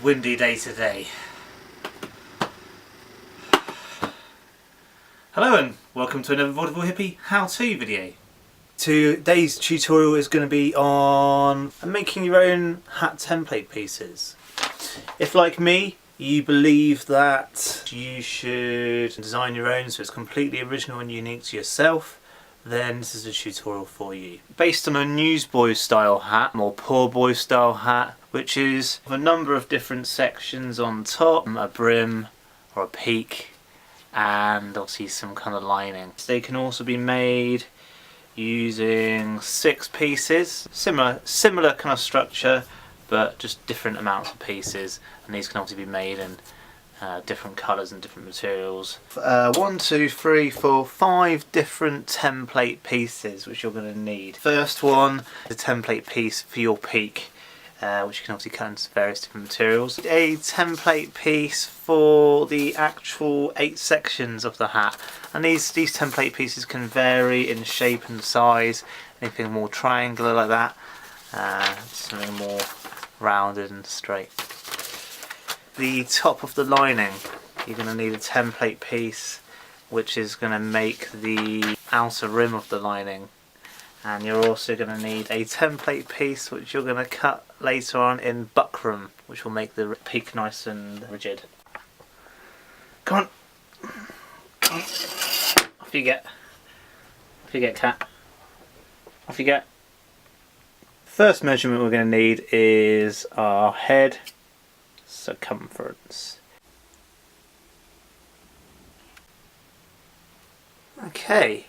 windy day today. Hello and welcome to another Vaudeville Hippie how-to video. Today's tutorial is going to be on making your own hat template pieces. If, like me, you believe that you should design your own so it's completely original and unique to yourself, then this is a tutorial for you. Based on a Newsboy style hat or Poorboy style hat, which is a number of different sections on top, a brim or a peak, and obviously some kind of lining. They can also be made using 6 pieces, similar kind of structure, but just different amounts of pieces, and these can obviously be made in different colours and different materials. 1, 2, 3, 4, 5 different template pieces which you're going to need. First one, the template piece for your peak, which you can obviously cut into various different materials. A template piece for the actual 8 sections of the hat, and these template pieces can vary in shape and size. Anything more triangular like that, something more rounded and straight. The top of the lining, you're going to need a template piece which is going to make the outer rim of the lining, and you're also going to need a template piece which you're going to cut later on in buckram, which will make the peak nice and rigid. Come on, come on. Off you get, cat, off you get. First measurement we're going to need is our head circumference. Okay,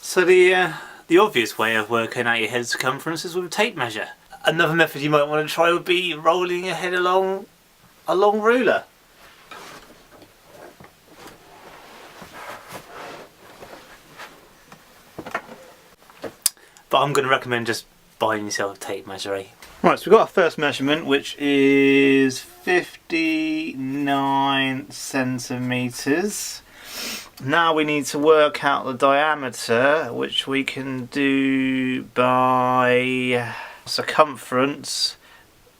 so the obvious way of working out your head circumference is with a tape measure. Another method you might want to try would be rolling your head along a long ruler. But I'm going to recommend just buying yourself a tape measure, eh? Right, so we've got our first measurement, which is 59 centimetres. Now we need to work out the diameter, which we can do by circumference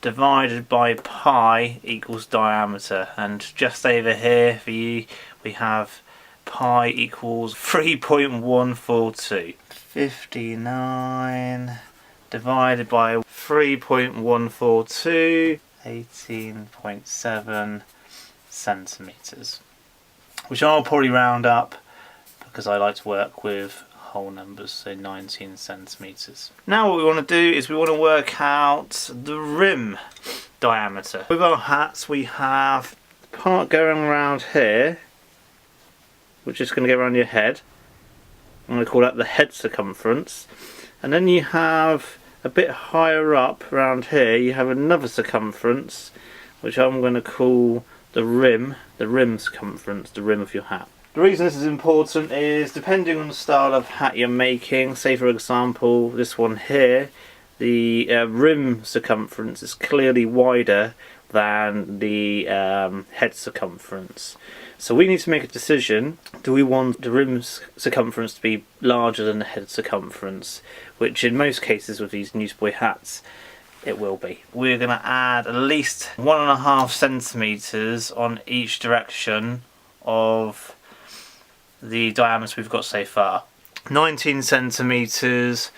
divided by pi equals diameter. And just over here for you, we have pi equals 3.142. 59 divided by 3.142, 18.7 centimetres, which I'll probably round up because I like to work with whole numbers, so 19 centimetres. Now what we want to do is we want to work out the rim diameter. With our hats we have the part going around here, which is going to go around your head. I'm going to call that the head circumference, and then you have a bit higher up around here you have another circumference which I'm going to call the rim circumference, the rim of your hat. The reason this is important is depending on the style of hat you're making. Say for example this one here, the rim circumference is clearly wider than the head circumference. So we need to make a decision. Do we want the rim circumference to be larger than the head circumference? Which in most cases with these Newsboy hats, it will be. We're going to add at least 1.5 centimetres on each direction of the diameter we've got so far. 19 centimetres,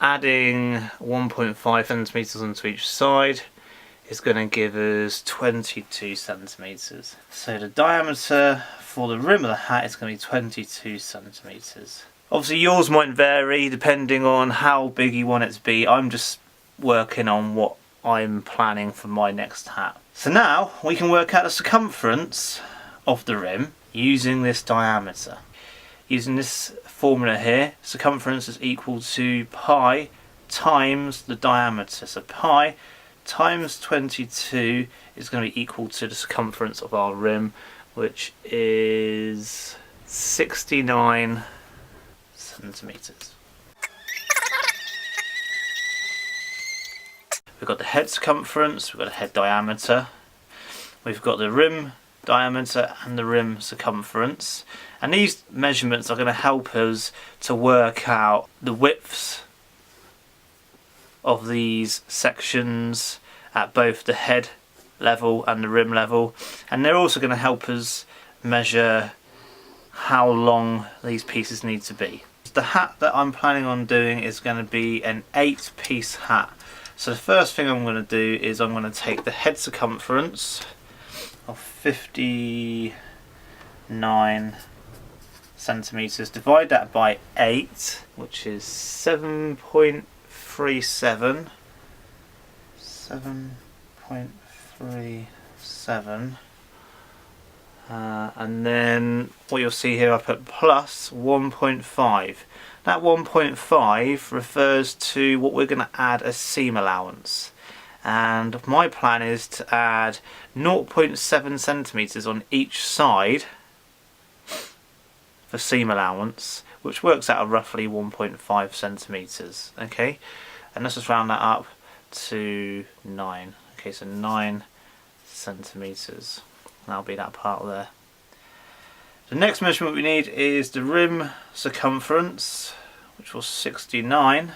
adding 1.5 centimetres onto each side is going to give us 22 centimetres. So the diameter for the rim of the hat is going to be 22 centimetres. Obviously yours might vary depending on how big you want it to be. I'm just working on what I'm planning for my next hat. So now we can work out the circumference of the rim using this diameter. Using this formula here, circumference is equal to pi times the diameter. So pi times 22 is going to be equal to the circumference of our rim, which is 69 centimetres. We've got the head circumference, we've got the head diameter, we've got the rim diameter and the rim circumference, and these measurements are going to help us to work out the widths of these sections at both the head level and the rim level, and they're also going to help us measure how long these pieces need to be. The hat that I'm planning on doing is going to be an 8-piece hat. So the first thing I'm going to do is I'm going to take the head circumference of 59 centimeters, divide that by 8, which is 7.37. 7.37. And then what you'll see here, I put plus 1.5. That 1.5 refers to what we're going to add as seam allowance. And my plan is to add 0.7 centimeters on each side for seam allowance, which works out at roughly 1.5 centimeters. Okay, and let's just round that up to 9. Okay, so 9 centimeters. That'll be that part there. The next measurement we need is the rim circumference, which was 69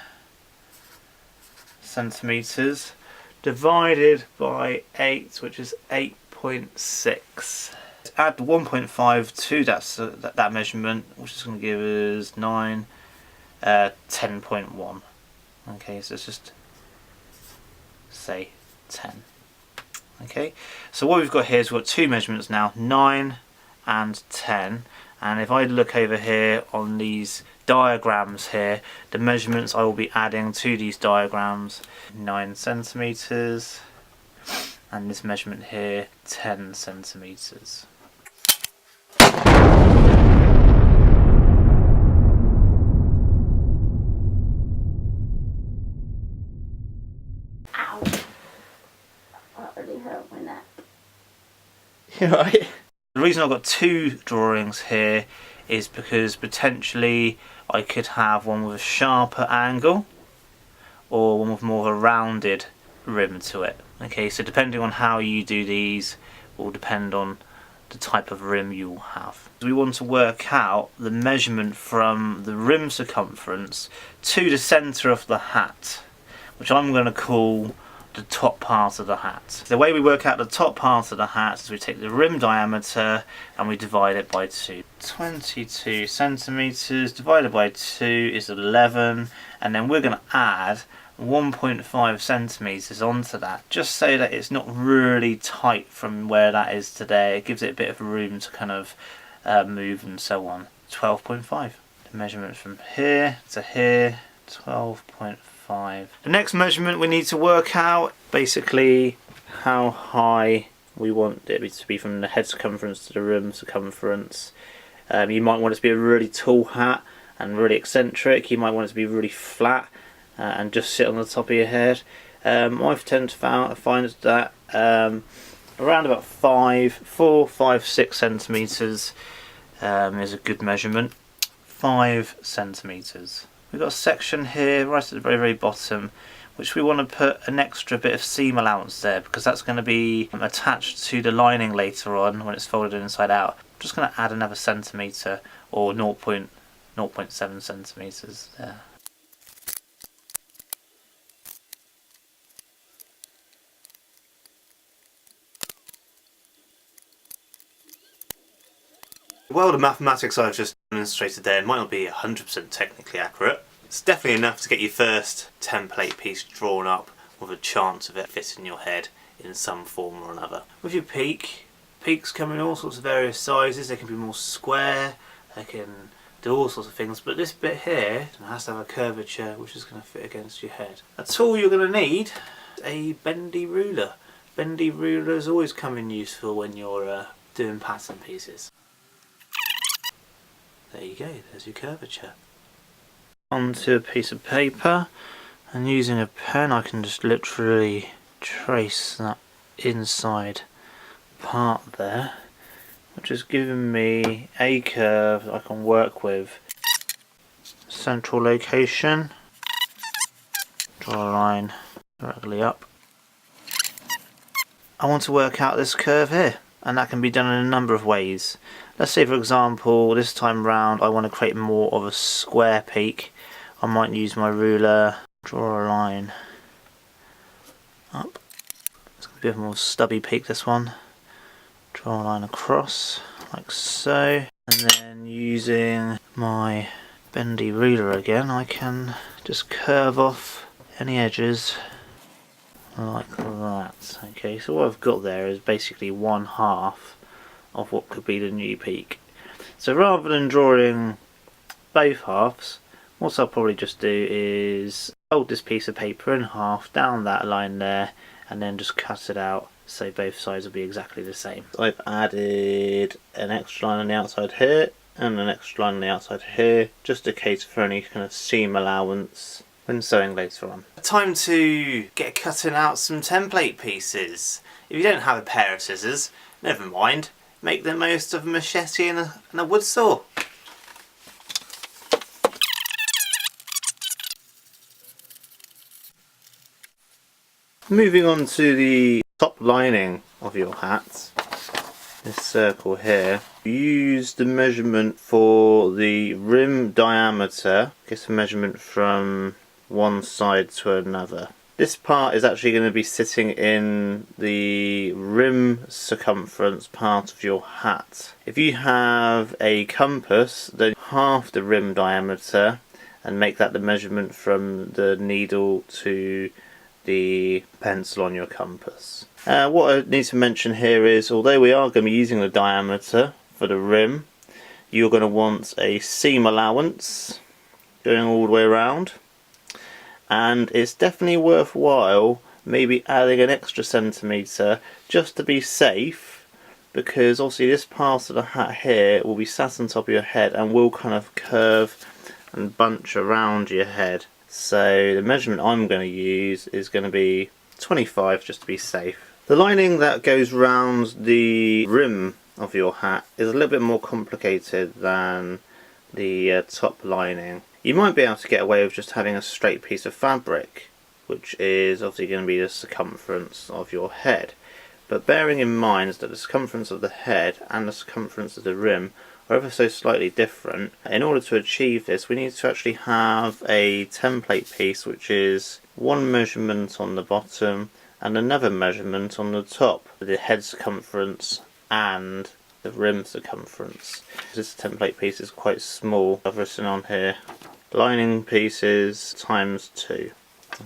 centimeters, divided by 8, which is 8.6. Add the 1.5 to that measurement, which is going to give us 10.1. Okay, so let's just say 10. Okay, so what we've got here is we've got two measurements now, 9 and 10. And if I look over here on these diagrams here, the measurements I will be adding to these diagrams: 9 centimeters, and this measurement here, 10 centimeters. Ow! That really hurt my neck. You're right. The reason I've got two drawings here is because potentially I could have one with a sharper angle or one with more of a rounded rim to it. Okay, so depending on how you do these will depend on the type of rim you will have. We want to work out the measurement from the rim circumference to the centre of the hat, which I'm going to call the top part of the hat. The way we work out the top part of the hat is we take the rim diameter and we divide it by 2. 22 centimeters divided by 2 is 11, and then we're going to add 1.5 centimeters onto that, just so that it's not really tight from where that is today. It gives it a bit of room to kind of move and so on. 12.5. The measurement from here to here, 12.5. The next measurement we need to work out basically how high we want it to be from the head circumference to the rim circumference. You might want it to be a really tall hat and really eccentric. You might want it to be really flat and just sit on the top of your head. I tend to find that around about 4, 5, 6 centimeters is a good measurement. 5 centimeters. We've got a section here right at the very, very bottom, which we want to put an extra bit of seam allowance there, because that's going to be attached to the lining later on when it's folded inside out. I'm just going to add another centimetre, or 0.7 centimetres there. Well, the mathematics I've just demonstrated there might not be 100% technically accurate. It's definitely enough to get your first template piece drawn up with a chance of it fitting your head in some form or another. With your peaks come in all sorts of various sizes. They can be more square, they can do all sorts of things, but this bit here has to have a curvature which is going to fit against your head. A tool you're going to need is a bendy ruler. Bendy rulers always come in useful when you're doing pattern pieces. There you go, there's your curvature. Onto a piece of paper, and using a pen I can just literally trace that inside part there, which is giving me a curve I can work with. Central location, draw a line directly up. I want to work out this curve here, and that can be done in a number of ways. Let's say, for example, this time round I want to create more of a square peak. I might use my ruler, draw a line up. It's going A bit more stubby peak this one. Draw a line across, like so. And then using my bendy ruler again, I can just curve off any edges like that. Okay, so what I've got there is basically 1/2 of what could be the new peak. So rather than drawing both halves, what I'll probably just do is fold this piece of paper in half down that line there, and then just cut it out so both sides will be exactly the same. I've added an extra line on the outside here and an extra line on the outside here, just in case for any kind of seam allowance when sewing later on. Time to get cutting out some template pieces. If you don't have a pair of scissors, never mind, make the most of a machete and a wood saw. Moving on to the top lining of your hat, this circle here, use the measurement for the rim diameter, get a measurement from one side to another. This part is actually going to be sitting in the rim circumference part of your hat. If you have a compass, then half the rim diameter and make that the measurement from the needle to the pencil on your compass. What I need to mention here is, although we are going to be using the diameter for the rim, you're going to want a seam allowance going all the way around, and it's definitely worthwhile maybe adding an extra centimetre just to be safe, because obviously this part of the hat here will be sat on top of your head and will kind of curve and bunch around your head. So the measurement I'm going to use is going to be 25 just to be safe. The lining that goes round the rim of your hat is a little bit more complicated than the top lining. You might be able to get away with just having a straight piece of fabric, which is obviously going to be the circumference of your head. But bearing in mind that the circumference of the head and the circumference of the rim are ever so slightly different, in order to achieve this we need to actually have a template piece which is one measurement on the bottom and another measurement on the top, the head circumference and the rim circumference. This template piece is quite small. I've written on here lining pieces times 2.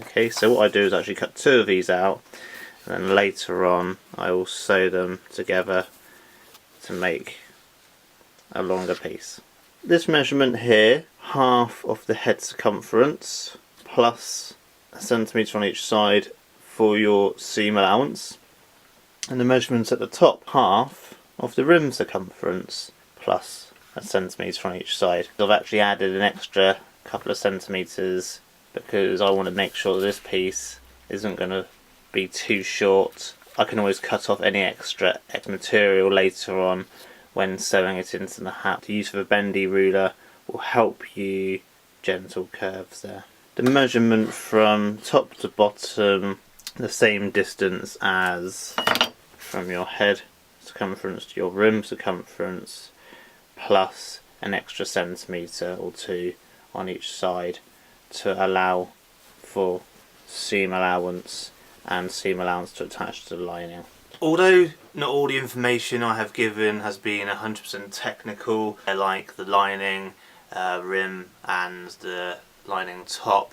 Okay, so what I do is actually cut 2 of these out, and then later on I will sew them together to make a longer piece. This measurement here, half of the head circumference plus a centimetre on each side for your seam allowance, and the measurement at the top, half of the rim circumference plus a centimetre on each side. I've actually added an extra couple of centimetres because I want to make sure that this piece isn't going to be too short. I can always cut off any extra material later on when sewing it into the hat. The use of a bendy ruler will help you gentle curves there. The measurement from top to bottom, the same distance as from your head circumference to your rim circumference, plus an extra centimetre or 2 on each side to allow for seam allowance and seam allowance to attach to the lining. Although not all the information I have given has been 100% technical, like the lining, rim and the lining top,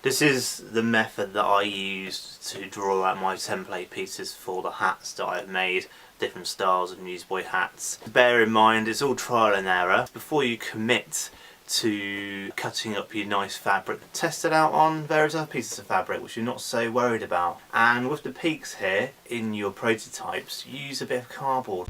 this is the method that I used to draw out my template pieces for the hats that I've made, different styles of Newsboy hats. Bear in mind it's all trial and error. Before you commit to cutting up your nice fabric, test it out on various other pieces of fabric which you're not so worried about. And with the peaks here in your prototypes, use a bit of cardboard.